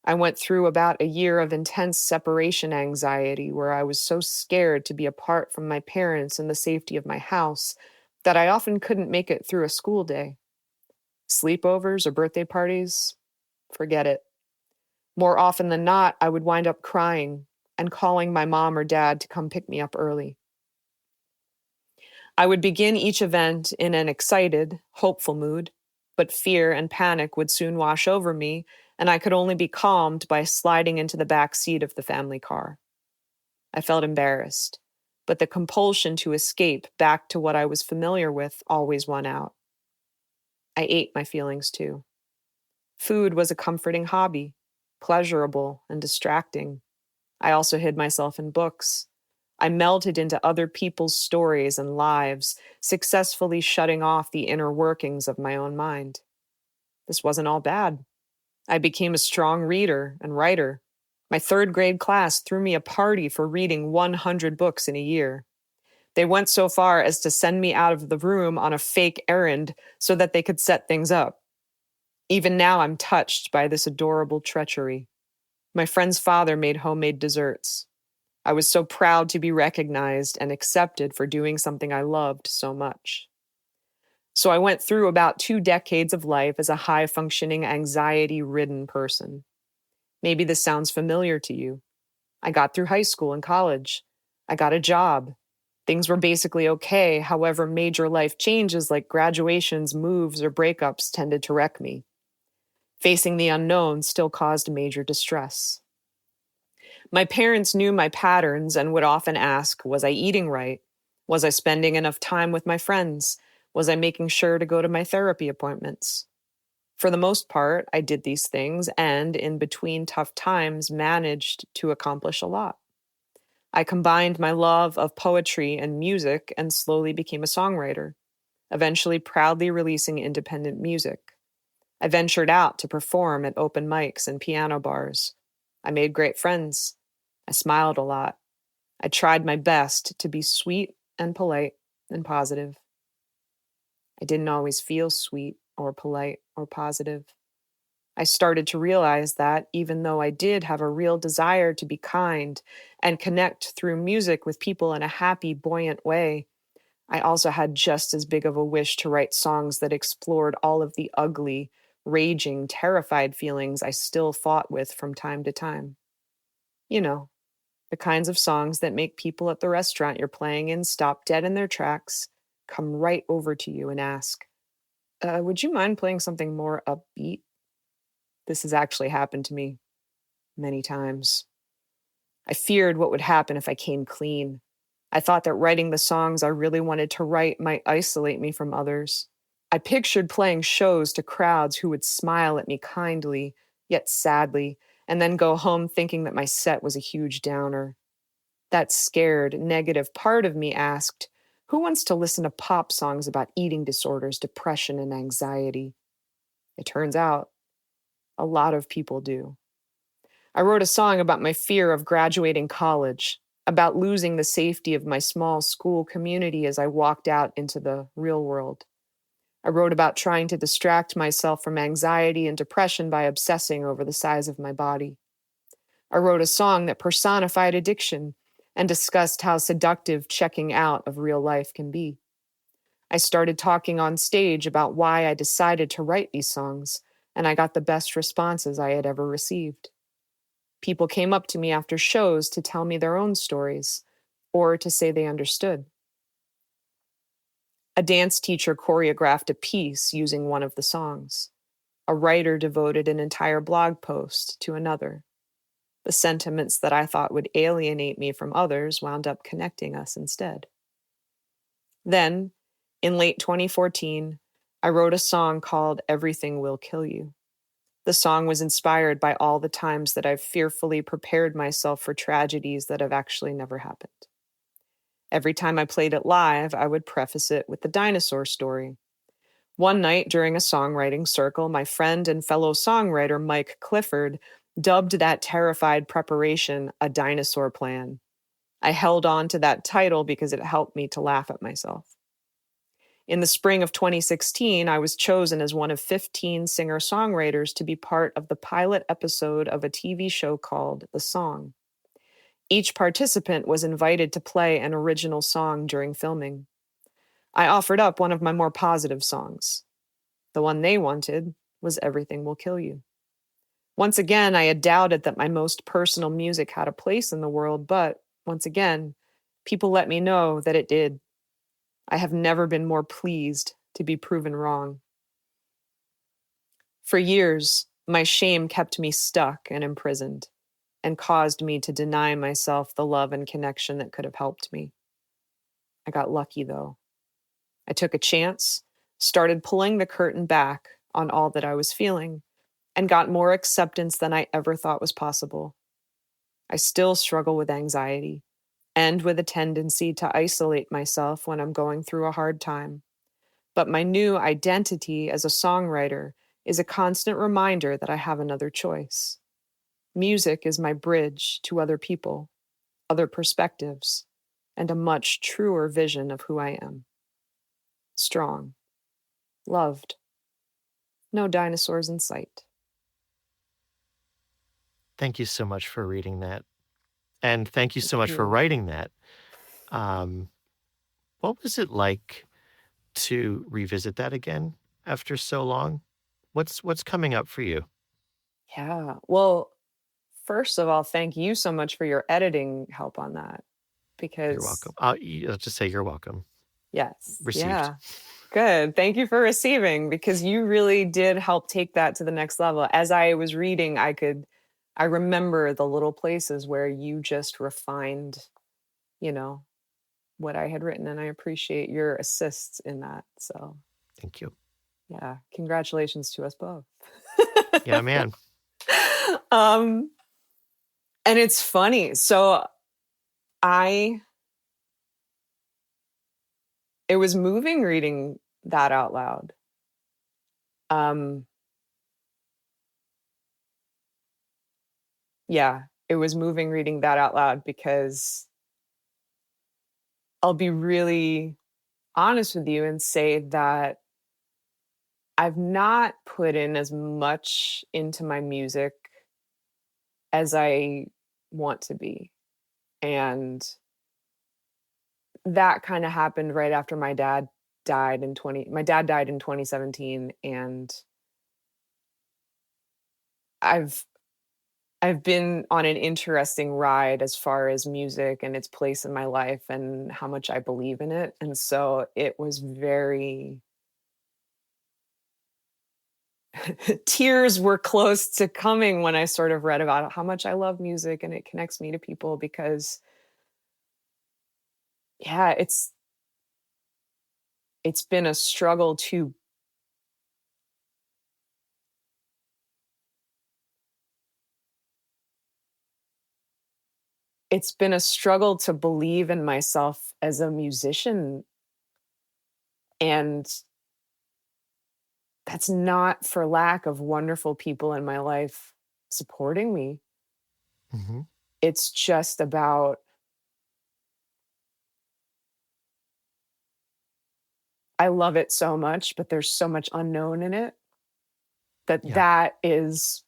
I went through about a year of intense separation anxiety where I was so scared to be apart from my parents and the safety of my house that I often couldn't make it through a school day. Sleepovers or birthday parties? Forget it. More often than not, I would wind up crying and calling my mom or dad to come pick me up early. I would begin each event in an excited, hopeful mood, but fear and panic would soon wash over me, and I could only be calmed by sliding into the back seat of the family car. I felt embarrassed, but the compulsion to escape back to what I was familiar with always won out. I ate my feelings too. Food was a comforting hobby, pleasurable and distracting. I also hid myself in books. I melted into other people's stories and lives, successfully shutting off the inner workings of my own mind. This wasn't all bad. I became a strong reader and writer. My third grade class threw me a party for reading 100 books in a year. They went so far as to send me out of the room on a fake errand so that they could set things up. Even now, I'm touched by this adorable treachery. My friend's father made homemade desserts. I was so proud to be recognized and accepted for doing something I loved so much. So I went through about 2 decades of life as a high-functioning, anxiety-ridden person. Maybe this sounds familiar to you. I got through high school and college. I got a job. Things were basically okay. However, major life changes like graduations, moves, or breakups tended to wreck me. Facing the unknown still caused major distress. My parents knew my patterns and would often ask, was I eating right? Was I spending enough time with my friends? Was I making sure to go to my therapy appointments? For the most part, I did these things and, in between tough times, managed to accomplish a lot. I combined my love of poetry and music and slowly became a songwriter, eventually proudly releasing independent music. I ventured out to perform at open mics and piano bars. I made great friends. I smiled a lot. I tried my best to be sweet and polite and positive. I didn't always feel sweet or polite or positive. I started to realize that even though I did have a real desire to be kind and connect through music with people in a happy, buoyant way, I also had just as big of a wish to write songs that explored all of the ugly, raging, terrified feelings I still fought with from time to time. You know, the kinds of songs that make people at the restaurant you're playing in stop dead in their tracks, come right over to you and ask, would you mind playing something more upbeat? This has actually happened to me many times. I feared what would happen if I came clean. I thought that writing the songs I really wanted to write might isolate me from others. I pictured playing shows to crowds who would smile at me kindly, yet sadly, and then go home thinking that my set was a huge downer. That scared, negative part of me asked, who wants to listen to pop songs about eating disorders, depression, and anxiety? It turns out, a lot of people do. I wrote a song about my fear of graduating college, about losing the safety of my small school community as I walked out into the real world. I wrote about trying to distract myself from anxiety and depression by obsessing over the size of my body. I wrote a song that personified addiction and discussed how seductive checking out of real life can be. I started talking on stage about why I decided to write these songs, and I got the best responses I had ever received. People came up to me after shows to tell me their own stories, or to say they understood. A dance teacher choreographed a piece using one of the songs. A writer devoted an entire blog post to another. The sentiments that I thought would alienate me from others wound up connecting us instead. Then, in late 2014, I wrote a song called Everything Will Kill You. The song was inspired by all the times that I've fearfully prepared myself for tragedies that have actually never happened. Every time I played it live, I would preface it with the dinosaur story. One night during a songwriting circle, my friend and fellow songwriter Mike Clifford dubbed that terrified preparation a dinosaur plan. I held on to that title because it helped me to laugh at myself. In the spring of 2016, I was chosen as one of 15 singer-songwriters to be part of the pilot episode of a TV show called The Song. Each participant was invited to play an original song during filming. I offered up one of my more positive songs. The one they wanted was Everything Will Kill You. Once again, I had doubted that my most personal music had a place in the world, but once again, people let me know that it did. I have never been more pleased to be proven wrong. For years, My shame kept me stuck and imprisoned and caused me to deny myself the love and connection that could have helped me. I got lucky, though. I took a chance, started pulling the curtain back on all that I was feeling, and got more acceptance than I ever thought was possible. I still struggle with anxiety and with a tendency to isolate myself when I'm going through a hard time. But my new identity as a songwriter is a constant reminder that I have another choice. Music is my bridge to other people, other perspectives, and a much truer vision of who I am. Strong, loved, no dinosaurs in sight. Thank you so much for reading that. And thank you so Thank much for you. writing that. Um, what was it like to revisit that again after so long? What's coming up for you? Yeah. Well, first of all, thank you so much for your editing help on that You're because, welcome. I'll just say you're welcome. yes, Received. yeah. Good. Thank you for receiving because you really did help take that to the next level. As I was reading, I remember the little places where you just refined, you know, what I had written, and I appreciate your assists in that. So, Thank you. yeah, congratulations to us both. Yeah, man. um, and it's funny. So I, it was moving reading that out loud. Um, yeah, it was moving reading that out loud because I'll be really honest with you and say that I've not put in as much into my music as I want to be. And that kind of happened right after my dad died in 2017, and I've I've been on an interesting ride as far as music and its place in my life and how much I believe in it. And so it was very tears were close to coming when I sort of read about how much I love music and it connects me to people because yeah, it's been a struggle to believe in myself as a musician, and that's not for lack of wonderful people in my life supporting me. Hmm. It's just about I love it so much, but there's so much unknown in it Yeah. that is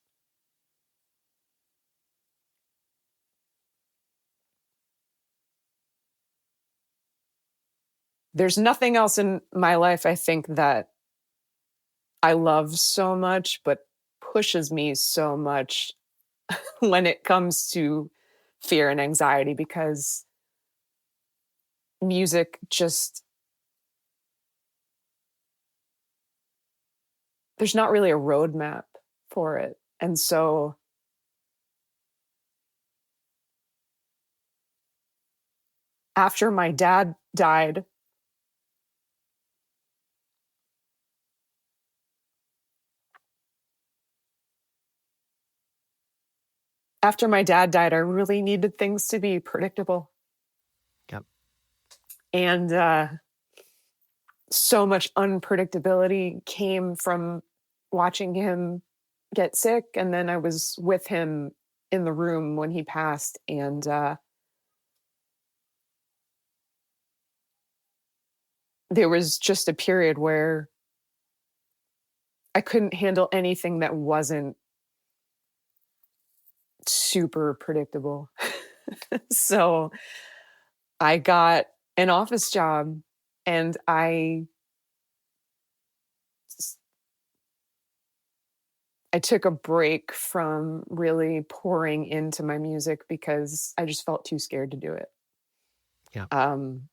there's nothing else in my life I think that I love so much, but pushes me so much when it comes to fear and anxiety because music just there's not really a roadmap for it. And so after my dad died, I really needed things to be predictable. Yep. And so much unpredictability came from watching him get sick. And then I was with him in the room when he passed. And there was just a period where I couldn't handle anything that wasn't super predictable. So I got an office job and I took a break from really pouring into my music because I just felt too scared to do it. Yeah. Um,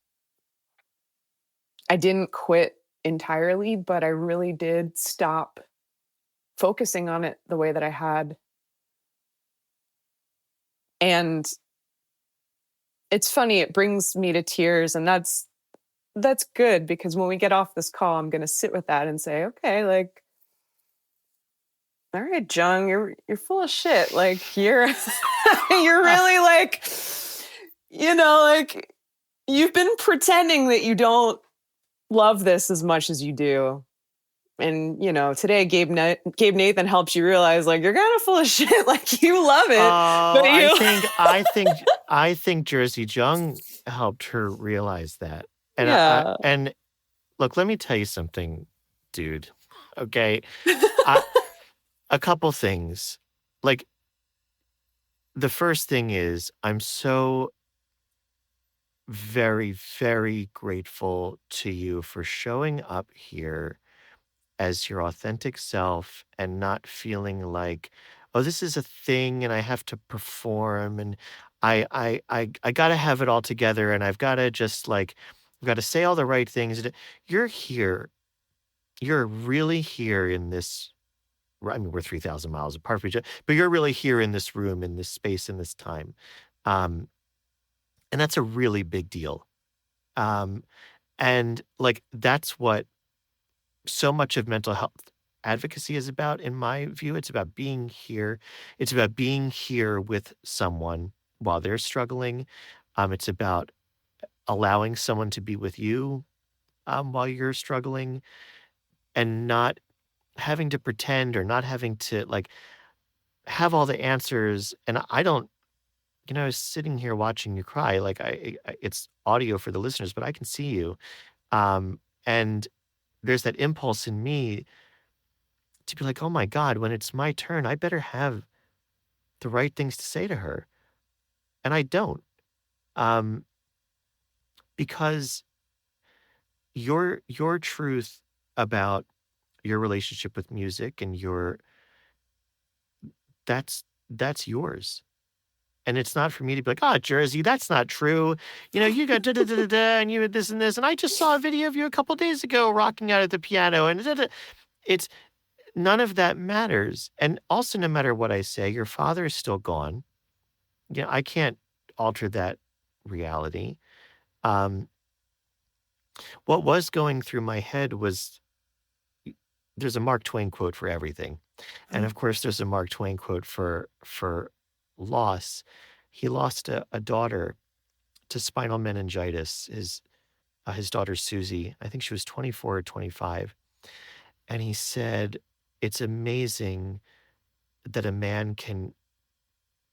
I didn't quit entirely, but I really did stop focusing on it the way that I had. And it's funny, it brings me to tears, and that's good, because when we get off this call, I'm going to sit with that and say, okay, like, all right, Jung, you're full of shit. Like, you're you're really like, like, you've been pretending that you don't love this as much as you do. And today Gabe Nathan helps you realize, like, you're kind of full of shit. Like, you love it, but Oh, you I think Jerzy Jung helped her realize that. And yeah. and look, let me tell you something, dude. Okay. I, a couple things. Like, the first thing is, I'm so very, very grateful to you for showing up here as your authentic self and not feeling like, oh, this is a thing and I have to perform and I gotta have it all together and I've gotta just like I've gotta say all the right things. You're here. You're really here in this. I mean, we're 3,000 miles apart from each other, but you're really here in this room, in this space, in this time. Um, and that's a really big deal. Um, and like that's what so much of mental health advocacy is about, in my view. It's about being here. It's about being here with someone while they're struggling. It's about allowing someone to be with you while you're struggling and not having to pretend or not having to like have all the answers. And I don't, I was sitting here watching you cry. Like it's audio for the listeners, but I can see you. And there's that impulse in me to be like, oh my God, when it's my turn, I better have the right things to say to her. And I don't. Um, because your truth about your relationship with music and that's yours. And it's not for me to be like, oh, Jerzy, that's not true. You got da da da da da, and you had this and this, and I just saw a video of you a couple days ago rocking out at the piano, and da, da. It's none of that matters. And also, no matter what I say, your father is still gone. I can't alter that reality. Um, what was going through my head was there's a Mark Twain quote for everything. And of course, there's a Mark Twain quote for loss. He lost a daughter to spinal meningitis. His daughter, Susie, I think she was 24 or 25. And he said, it's amazing that a man can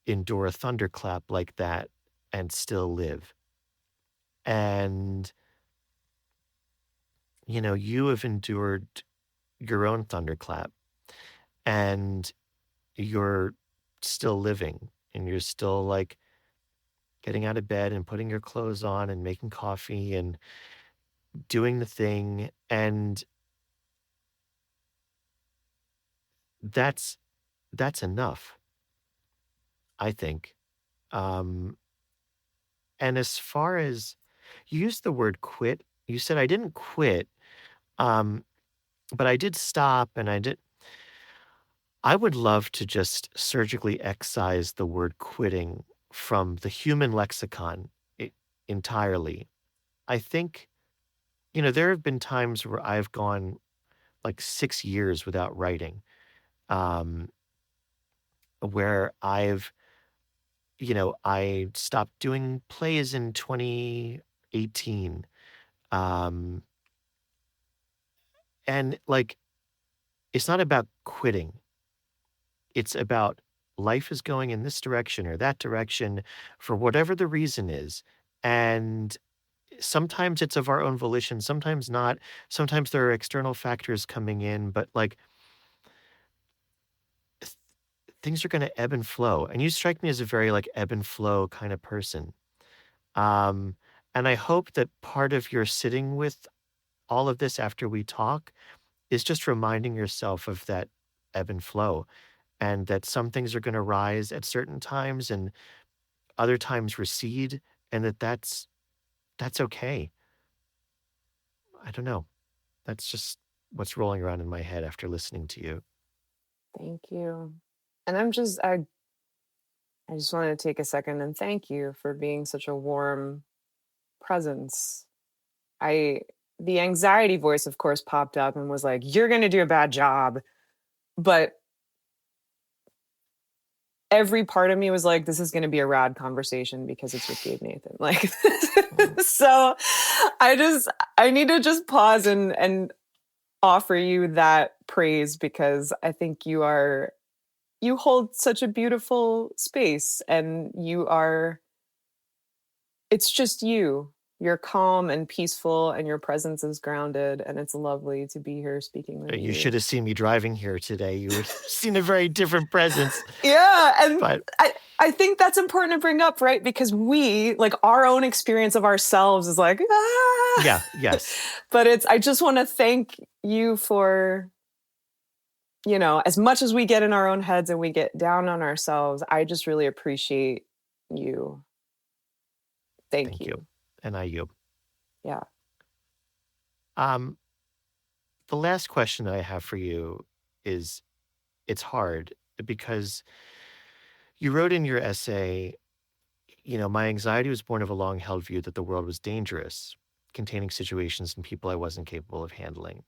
endure a thunderclap like that and still live. And you have endured your own thunderclap and you're still living and you're still like getting out of bed and putting your clothes on and making coffee and doing the thing. And that's enough, I think. Um, and as far as you used the word quit, you said I didn't quit, um, but I did stop and I would love to just surgically excise the word quitting from the human lexicon entirely. I think, there have been times where I've gone like 6 years without writing, um, where I stopped doing plays in 2018. Um, and like, it's not about quitting. It's about life is going in this direction or that direction for whatever the reason is. And sometimes it's of our own volition, sometimes not. Sometimes there are external factors coming in, but like th- things are going to ebb and flow. And you strike me as a very like ebb and flow kind of person. Um, and I hope that part of your sitting with all of this after we talk is just reminding yourself of that ebb and flow and that some things are going to rise at certain times and other times recede and that's okay. I don't know. That's just what's rolling around in my head after listening to you. Thank you. And I just wanted to take a second and thank you for being such a warm presence. I the anxiety voice of course popped up and was like, "You're going to do a bad job." But every part of me was like, this is going to be a rad conversation because it's with Gabe Nathan. Like, so I need to just pause and offer you that praise because I think you hold such a beautiful space and it's just you. You're calm and peaceful and your presence is grounded and it's lovely to be here speaking with you. You should have seen me driving here today. You would have seen a very different presence. Yeah. And but I think that's important to bring up, right? Because we, like, our own experience of ourselves is like, ah. Yeah, yes. But I just want to thank you for, as much as we get in our own heads and we get down on ourselves, I just really appreciate you. Thank you. And I you. Yeah. The last question that I have for you is, it's hard because you wrote in your essay, my anxiety was born of a long-held view that the world was dangerous, containing situations and people I wasn't capable of handling.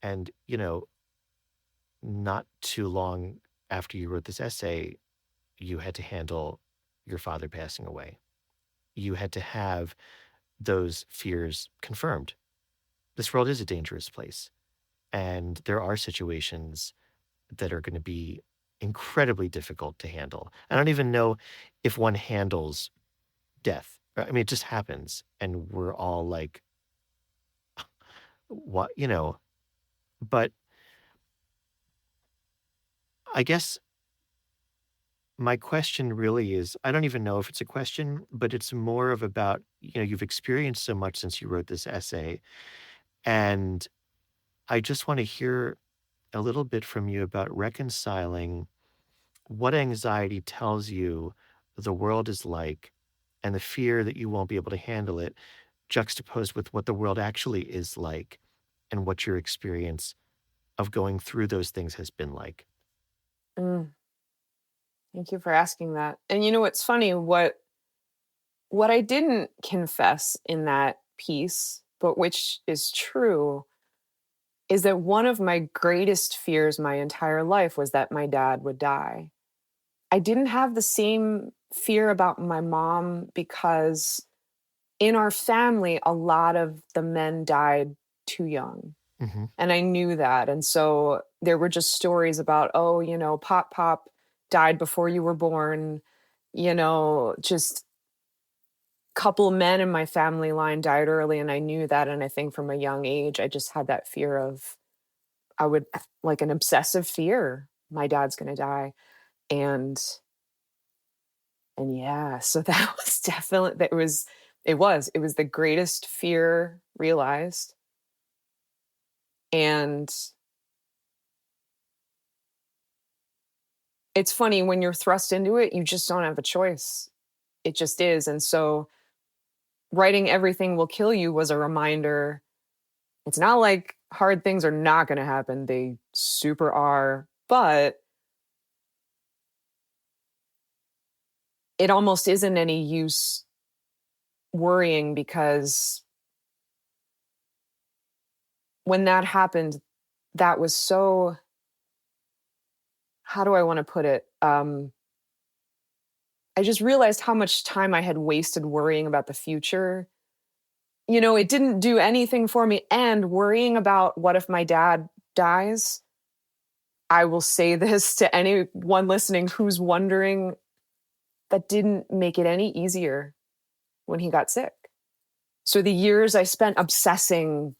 And, not too long after you wrote this essay, you had to handle your father passing away. You had to have those fears confirmed. This world is a dangerous place. And there are situations that are going to be incredibly difficult to handle. I don't even know if one handles death. I mean, it just happens. And we're all like, what, but I guess my question really is, I don't even know if it's a question, but it's more of about, you've experienced so much since you wrote this essay. And I just want to hear a little bit from you about reconciling what anxiety tells you the world is like and the fear that you won't be able to handle it, juxtaposed with what the world actually is like and what your experience of going through those things has been like. Thank you for asking that. And what's funny, what I didn't confess in that piece, but which is true, is that one of my greatest fears my entire life was that my dad would die. I didn't have the same fear about my mom because in our family, a lot of the men died too young. Mm-hmm. And I knew that. And so there were just stories about, Pop died before you were born, just couple men in my family line died early. And I knew that. And I think from a young age, I just had that fear of, like an obsessive fear, my dad's going to die. And yeah, so that was definitely, it was the greatest fear realized. And it's funny when you're thrust into it, you just don't have a choice. It just is. And so writing Everything Will Kill You was a reminder. It's not like hard things are not going to happen. They super are, but it almost isn't any use worrying because when that happened, that was so, how do I want to put it? I just realized how much time I had wasted worrying about the future. It didn't do anything for me. And worrying about what if my dad dies, I will say this to anyone listening who's wondering, that didn't make it any easier when he got sick. So the years I spent obsessing,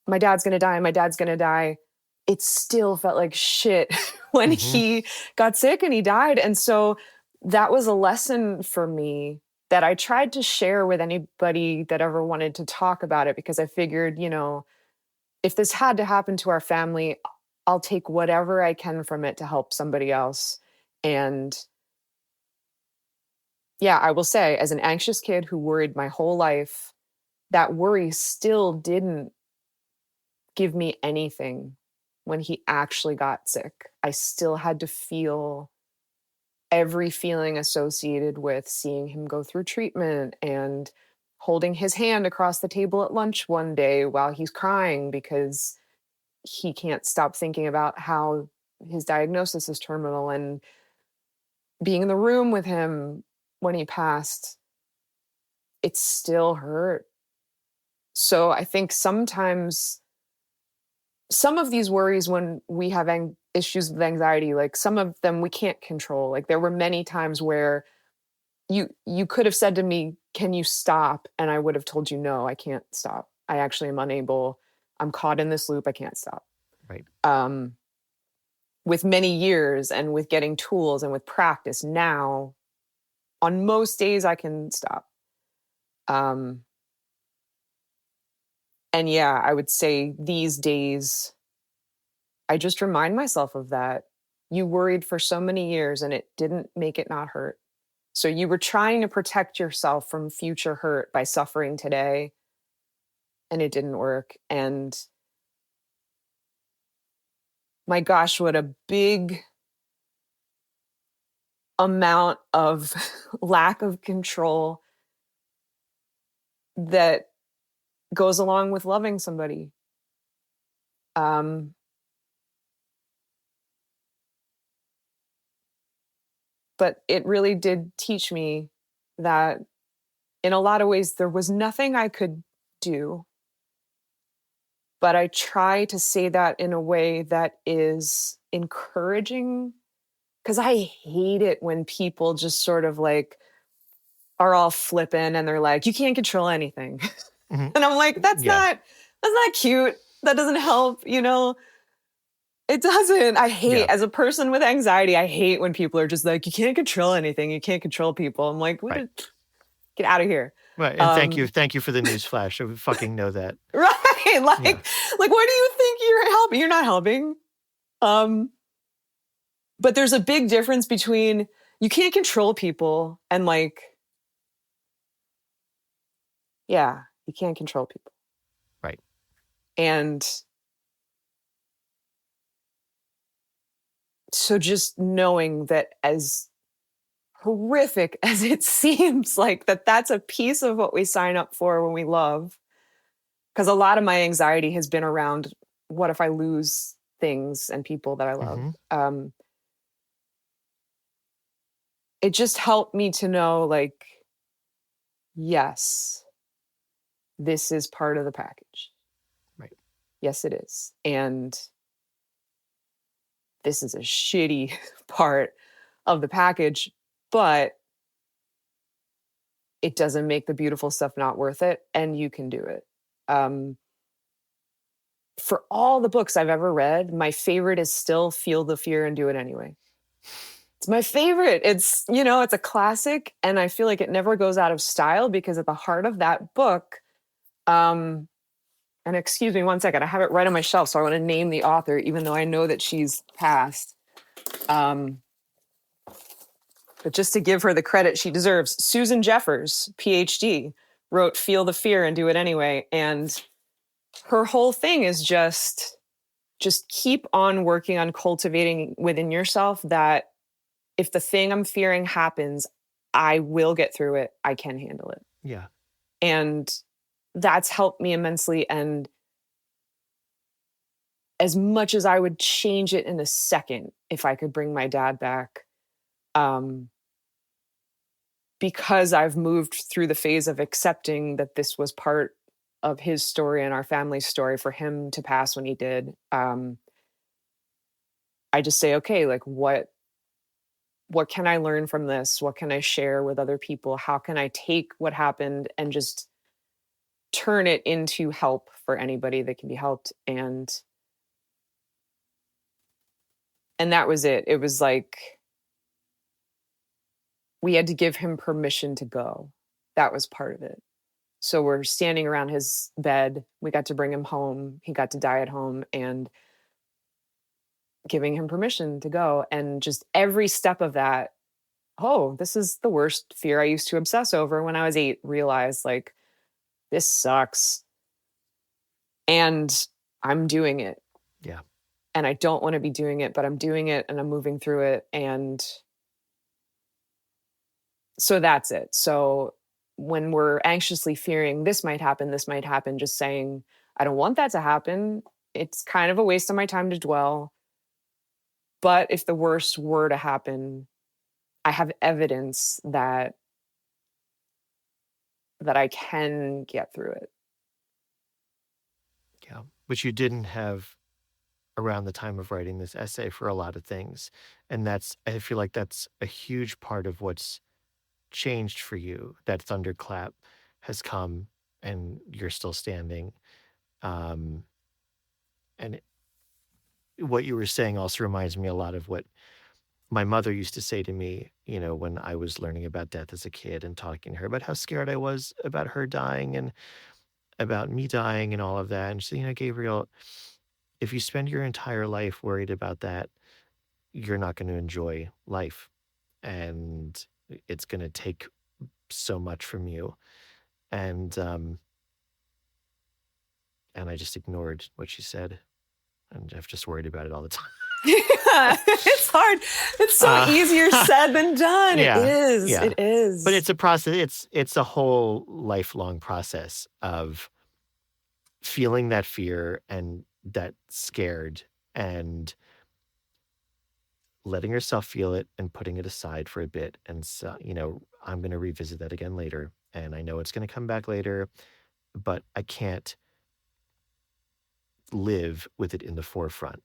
my dad's going to die, my dad's going to die, it still felt like shit when he got sick and he died. And so that was a lesson for me that I tried to share with anybody that ever wanted to talk about it, because I figured, if this had to happen to our family, I'll take whatever I can from it to help somebody else. And yeah, I will say, as an anxious kid who worried my whole life, that worry still didn't give me anything when he actually got sick. I still had to feel every feeling associated with seeing him go through treatment and holding his hand across the table at lunch one day while he's crying because he can't stop thinking about how his diagnosis is terminal, and being in the room with him when he passed. It still hurt. So I think sometimes some of these worries, when we have issues with anxiety, like some of them we can't control. Like there were many times where you could have said to me, "Can you stop?" And I would have told you, "No, I can't stop. I actually am unable. I'm caught in this loop. I can't stop." Right. With many years and with getting tools and with practice now, on most days I can stop. And yeah, I would say these days, I just remind myself of that. You worried for so many years and it didn't make it not hurt. So you were trying to protect yourself from future hurt by suffering today, and it didn't work. And my gosh, what a big amount of lack of control that goes along with loving somebody. But it really did teach me that in a lot of ways there was nothing I could do. But I try to say that in a way that is encouraging, because I hate it when people just sort of like are all flippant and they're like, "You can't control anything." Mm-hmm. And I'm like, that's not cute. That doesn't help, you know? It doesn't. I hate, as a person with anxiety, I hate when people are just like, "You can't control anything. You can't control people." I'm like, get out of here. Right. And thank you for the news flash. I fucking know that. Right. Like, what do you think you're helping? You're not helping. But there's a big difference between you can't control people and like, yeah, you can't control people. Right. And so just knowing that, as horrific as it seems, like that's a piece of what we sign up for when we love. Because a lot of my anxiety has been around, what if I lose things and people that I love? Mm-hmm. It just helped me to know, like, yes, this is part of the package. Right. Yes, it is. And this is a shitty part of the package, but it doesn't make the beautiful stuff not worth it. And you can do it. For all the books I've ever read, my favorite is still Feel the Fear and Do It Anyway. It's my favorite. It's, it's a classic, and I feel like it never goes out of style, because at the heart of that book, and excuse me one second, I have it right on my shelf, so I want to name the author, even though I know that she's passed. But just to give her the credit she deserves, Susan Jeffers, PhD, wrote Feel the Fear and Do It Anyway. And her whole thing is just keep on working on cultivating within yourself that if the thing I'm fearing happens, I will get through it. I can handle it. Yeah. And that's helped me immensely. And as much as I would change it in a second if I could bring my dad back, because I've moved through the phase of accepting that this was part of his story and our family's story for him to pass when he did, I just say, okay, like what can I learn from this? What can I share with other people? How can I take what happened and just turn it into help for anybody that can be helped? And that was it. It was like, we had to give him permission to go. That was part of it. So we're standing around his bed. We got to bring him home. He got to die at home, and giving him permission to go. And just every step of that, oh, this is the worst fear I used to obsess over when I was 8, realized like, this sucks. And I'm doing it. Yeah. and I don't want to be doing it, but I'm doing it and I'm moving through it. And so that's it. So when we're anxiously fearing this might happen, just saying, I don't want that to happen. It's kind of a waste of my time to dwell. But if the worst were to happen, I have evidence that I can get through it. Yeah, which you didn't have around the time of writing this essay for a lot of things. And I feel like that's a huge part of what's changed for you. That thunderclap has come and you're still standing. And what you were saying also reminds me a lot of what my mother used to say to me, when I was learning about death as a kid and talking to her about how scared I was about her dying and about me dying and all of that. And she said, Gabriel, if you spend your entire life worried about that, you're not going to enjoy life. And it's going to take so much from you. And I just ignored what she said. And I've just worried about it all the time. Yeah, it's hard. It's so easier said than done. Yeah, it is. yeah. It is. But it's a process. It's a whole lifelong process of feeling that fear and that scared and letting yourself feel it and putting it aside for a bit. And so, I'm going to revisit that again later. And I know it's going to come back later, but I can't live with it in the forefront.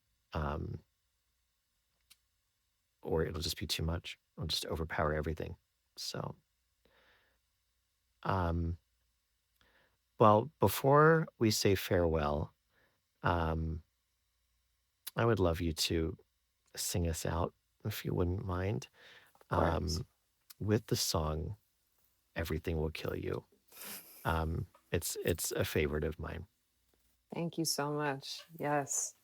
Or it'll just be too much. It'll just overpower everything. So, well, before we say farewell, I would love you to sing us out, if you wouldn't mind, with the song "Everything Will Kill You." It's a favorite of mine. Thank you so much. Yes.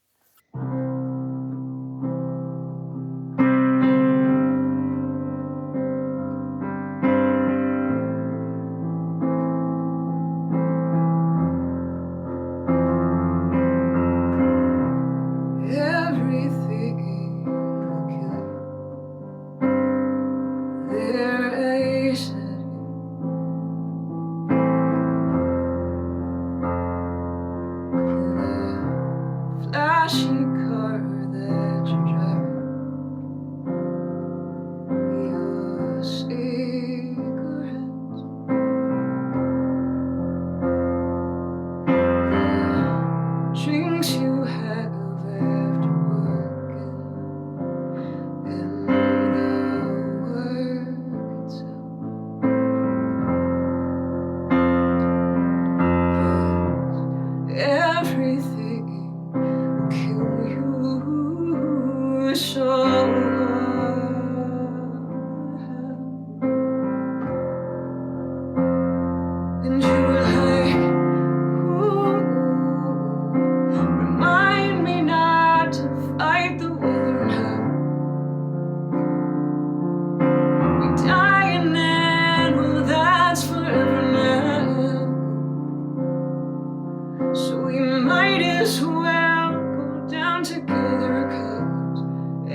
Might as well go down together, 'cause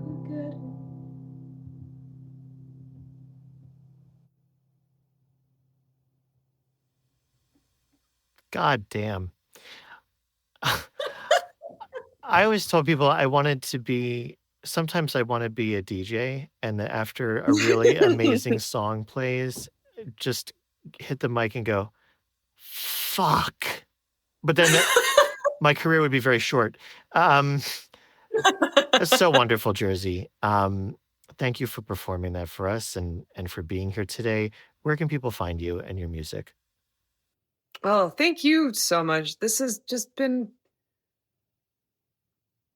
forget it. God damn. I always told people sometimes I want to be a DJ, and that after a really amazing song plays, just hit the mic and go, fuck. But then my career would be very short. That's so wonderful, Jerzy. Thank you for performing that for us and for being here today. Where can people find you and your music? Oh, thank you so much. This has just been.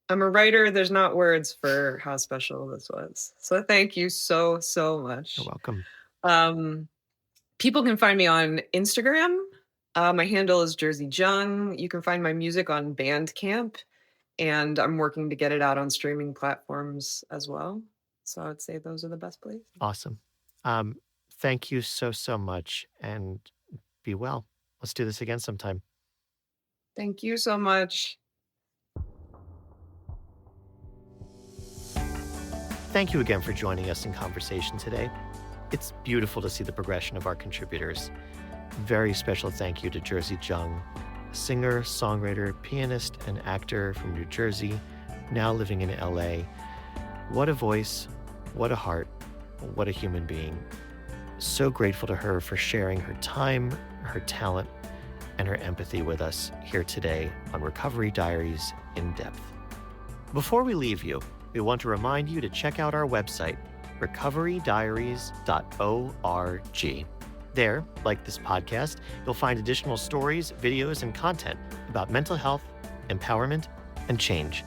I'm a writer. There's not words for how special this was. So thank you so much. You're welcome. People can find me on Instagram. My handle is Jerzy Jung. You can find my music on Bandcamp, and I'm working to get it out on streaming platforms as well. So I would say those are the best places. Awesome. Thank you so much, and be well. Let's do this again sometime. Thank you so much. Thank you again for joining us in conversation today. It's beautiful to see the progression of our contributors. Very special thank you to Jerzy Jung, singer, songwriter, pianist, and actor from New Jersey, now living in LA. What a voice, what a heart, what a human being. So grateful to her for sharing her time, her talent, and her empathy with us here today on Recovery Diaries in Depth. Before we leave you, we want to remind you to check out our website, recoverydiaries.org. There, like this podcast, you'll find additional stories, videos, and content about mental health, empowerment, and change.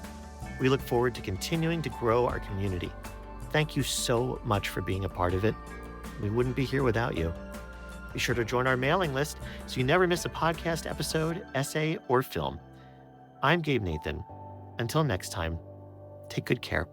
We look forward to continuing to grow our community. Thank you so much for being a part of it. We wouldn't be here without you. Be sure to join our mailing list so you never miss a podcast episode, essay, or film. I'm Gabe Nathan. Until next time, take good care.